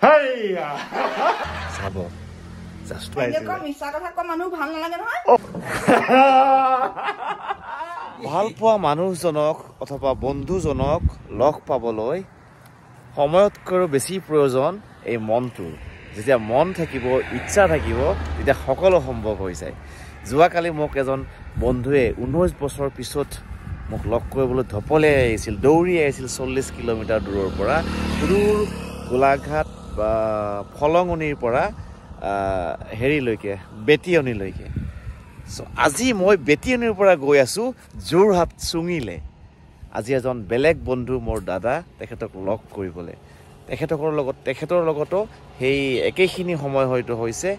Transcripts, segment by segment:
হেইয়া চাব জাস্ট এনেকুৱা মিছা কথা কোৱা মানুহ ভাল নালাগে নহয় ভাল পোৱা মানুহজনক অথবা বন্ধুজনক লগ পাবলৈ সময়তকৈ বেছি প্ৰয়োজন এই মনটো যেতিয়া মন থাকিব ইচ্ছা থাকিব তেতিয়া সকলো সম্ভৱ হৈ যায় যোৱাকালি মোক এজন বন্ধুৱে 19 বছৰ পিছত মোক লগ কৰিবলৈ ধপলে আহিছিল দৌৰি আহিছিল 40 কিলোমিটাৰ দূৰৰ পৰা দূৰ গোলাঘাট বা ফলঙনিৰ পৰা হেৰিলৈকে বেটিয়নিলৈকে সো আজি মই বেটিয়নিৰ পৰা গৈ আছো যোৰহাট চুঙিলে আজি এজন বেলেগ বন্ধু মোৰ দাদা তেখেতক লগ কৰিবলৈ তেখেতৰ লগতো সেই একেখিনি সময় হয়তো হৈছে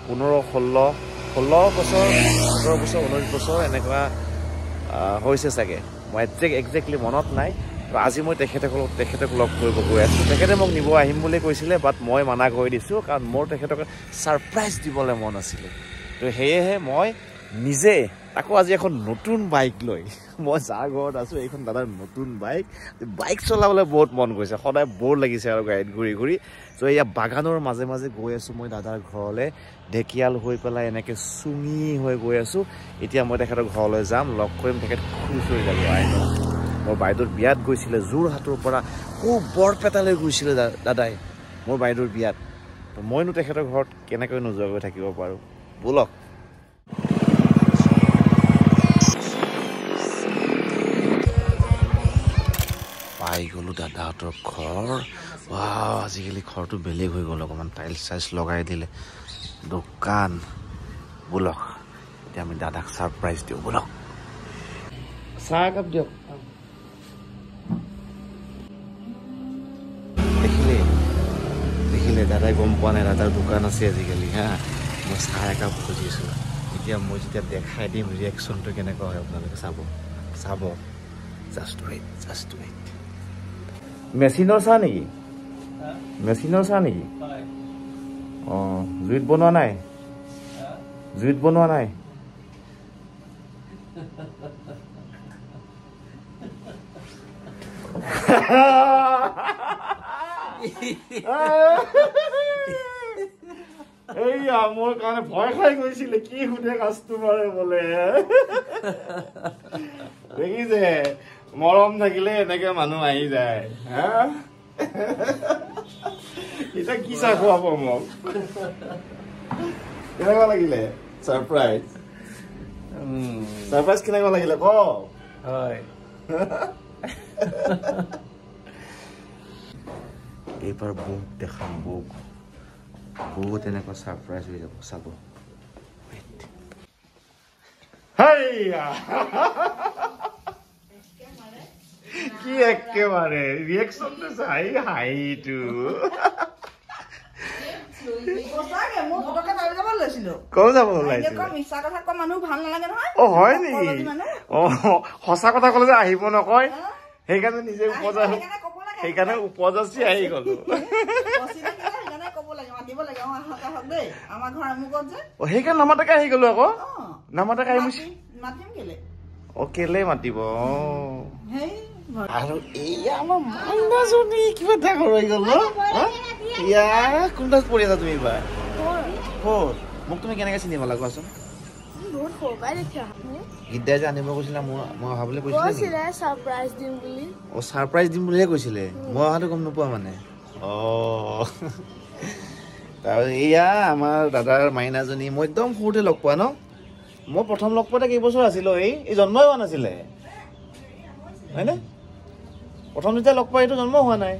15-16 বছৰ 17 বছৰ 19 বছৰ এনেকুৱা হৈছে চাগে মই একজেক্টলি মনত নাই আজি মই তেখেতক লগ কৰিব গৈ আছো তেখেতে মোক নিব আহিম বুলি কৈছিলে বাট মই মানা কৰি দিছো কাৰণ মোৰ তেখেতক সাৰপ্ৰাইজ দিবলৈ মন আছিল তো হেয়েহে মই নিজে আকৌ আজি এখন নতুন বাইক লৈ মই যাৰ ঘৰত আছো এইখন দাদাৰ নতুন বাইক চলাবলৈ বহুত মন গৈছে সদায় বৰ লাগিছে আৰু গাড়ীত ঘূৰি ঘূৰি তো এয়া বাগানৰ মাজে মাজে গৈ আছো মই দাদাৰ ঘৰলৈ ঢেকিয়াল হৈ পেলাই এনেকৈ চুঙি হৈ গৈ আছো এতিয়া মই তেখেতৰ ঘৰলৈ যাম লগ কৰিম তেখেত খুচ হৈ যাব মোৰ বাইদেউৰ বিয়াত গৈছিলে যোৰহাটৰ পৰা খুব বৰপেটালৈ গৈছিলে দাদাই মোৰ বাইদেউৰ বিয়াত তো মইনো তেখেতৰ ঘৰত কেনেকৈ নোযোৱাকৈ থাকিব পাৰোঁ ব'লক পাই গ'লো দাদাহঁতৰ ঘৰ আজিকালি ঘৰটো বেলেগ হৈ গ'ল অকণমান টাইলছ লগাই দিলে দোকান ব'লক এতিয়া আমি দাদাক ছাৰপ্ৰাইজ দিওঁ ব'লক চাহ একাপ দিয়ক দেখিলে দাদাই গম পোৱা নাই দাদাৰ দোকান আছে আজিকালি মই চাহ একাপ খুজিছোঁ এতিয়া মই যেতিয়া দেখাই দিম ৰিয়েকশ্যনটো কেনেকুৱা হয় আপোনালোকে চাব জাষ্ট ৱেইট মেচিনৰ চাহ নেকি অঁ জুইত বনোৱা নাই এইয়া মোৰ কাৰণে ভয় খাই গৈছিলে কি সুধে কাষ্টমাৰে বোলে দেখিছে মৰম থাকিলে এনেকে মানুহ আহি যায় এতিয়া কি চাহ খুৱাব মোক কেনেকুৱা লাগিলে ছাৰপ্ৰাইজ কেনেকুৱা লাগিলে কওক হয় এইবাৰ বুক দেখাম বহুত এনেকুৱা ছাৰপ্ৰাইজ হৈ যাব চাব কি একেবাৰে ৰিয়েকশ্যনটো চাই হাঁহিটো সঁচা কথা কলে যে আহিব নকয় সেইকাৰণে নিজে সেইকাৰণে উপজাচি আহি গলো সেইকাৰণে নামাতাকে আহি গলো আকৌ নামাতাকে আহি কেলে মাতিব আৰু এয়া আমাৰ মাইনাজনী কিবা ডাঙৰ হৈ গল কোনটাত পঢ়ি আছা তুমি এইবাৰ মোক তুমি কেনেকে চিনি পালা কোৱাচোন গীতাই যে আনিব কৈছিলা মই অহাবলৈ কৈছিলে ছাৰপ্ৰাইজ দিম বুলিহে কৈছিলে মই অহাটো গম নোপোৱা মানে তাৰপিছত এয়া আমাৰ দাদাৰ মাইনাজনী মই একদম সৰুতে লগ পোৱা ন মই প্ৰথম লগ পোৱাতে কেইবছৰ আছিলো এই জন্মই হোৱা নাছিলে হয়নে প্ৰথম যেতিয়া লগ পোৱা এইটো জন্ম হোৱা নাই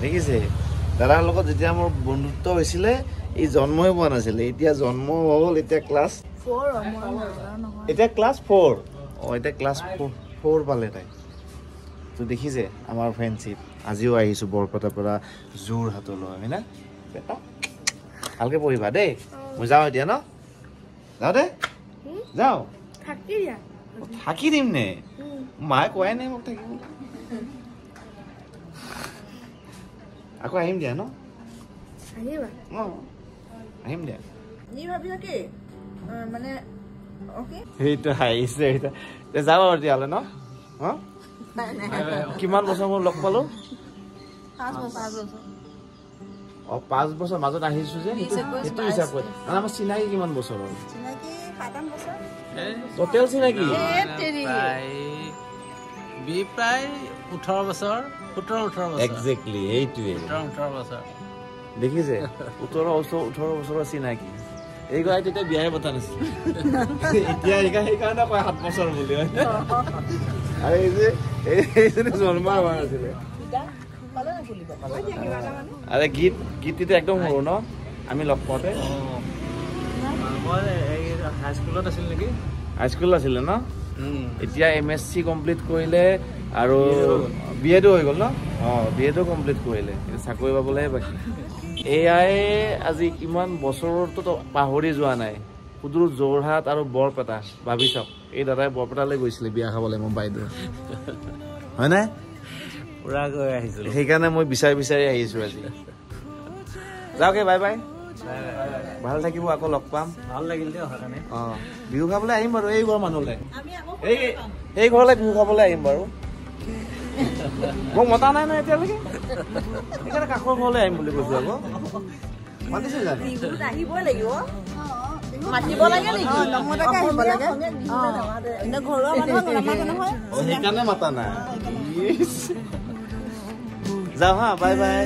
দেখিছে দাদাৰ লগত যেতিয়া মোৰ বন্ধুত্ব হৈছিলে এই জন্মই পোৱা নাছিলে এতিয়া জন্ম হ'ল এতিয়া ক্লাছ 4 এতিয়া ক্লাছ 4 পালে তাই তো দেখিছে আমাৰ ফ্ৰেণ্ডশ্বিপ আজিও আহিছোঁ বৰপেটাৰ পৰা যোৰহাটলৈ হয়নে বেটা ভালকৈ পঢ়িবা দেই মই যাওঁ এতিয়া ন যাওঁ দে যাওঁ থাকি দিম নে মায়ে কোৱাই নাই মোক থাকিব আকৌ আহিম দিয়া ন আহিম দিয়া সেইটো হাঁহিছে যাওঁ আৰু তেতিয়াহ'লে ন কিমান বছৰ মই লগ পালো 5 বছৰ মাজত আহিছো যে সেইটো হিচাপ কৰি আমাৰ চিনাকি কিমান বছৰ হ'ল টোটেল চিনাকি প্ৰায় 18 বছৰ 17-18 বছৰ এক্সেক্টলি এইটোৱে 17-18 বছৰ দেখিছে 18 বছৰৰ চিনাকি এইগৰাকী তেতিয়া বিয়াই পতা নাছিল এতিয়া সেইকাৰণে কয় 7 বছৰ বুলি আৰু এই যে এইজনী জন্ম হোৱা নাছিলে আৰে গীতটো একদম সৰু ন আমি লগ পাওঁতে হাইস্কুলত আছিল নেকি হাইস্কুল আছিলে ন এতিয়া MSc কমপ্লিট কৰিলে আৰু বিএডো হৈ গ'ল ন বিএডো কমপ্লিট কৰিলে চাকৰি পাবলৈহে বাকী এয়াই আজি ইমান বছৰতো পাহৰি যোৱা নাই সুদূৰ যোৰহাট আৰু বৰপেটা ভাবি চাওক এই দাদাই বৰপেটালৈ গৈছিলে বিয়া খাবলৈ মই বাইদেউ হয় নাই পুৰা গৈ আহিছিল সেইকাৰণে মই বিচাৰি আহিছো আজি যাওকে বাই বাই ভাল থাকিব আকৌ লগ পাম ভাল লাগিল দে কাৰণে বিহু খাবলৈ আহিম বাৰু এই ঘৰ মানুহলৈ এই ঘৰলৈ বিহু খাবলৈ আহিম বাৰু মোক মতা নাই নহয় এতিয়ালৈকে সেইকাৰণে কাষৰ ঘৰলৈ আহিম বুলি কৈছো আকৌ মাতিছে জানো আহিবই লাগিব মাতিব লাগে নেকি নমতাকে আহিব লাগে ঘৰুৱা মানুহক নামাতে নহয় সেইকাৰণে মাতা নাই যাওঁ হা বাই বাই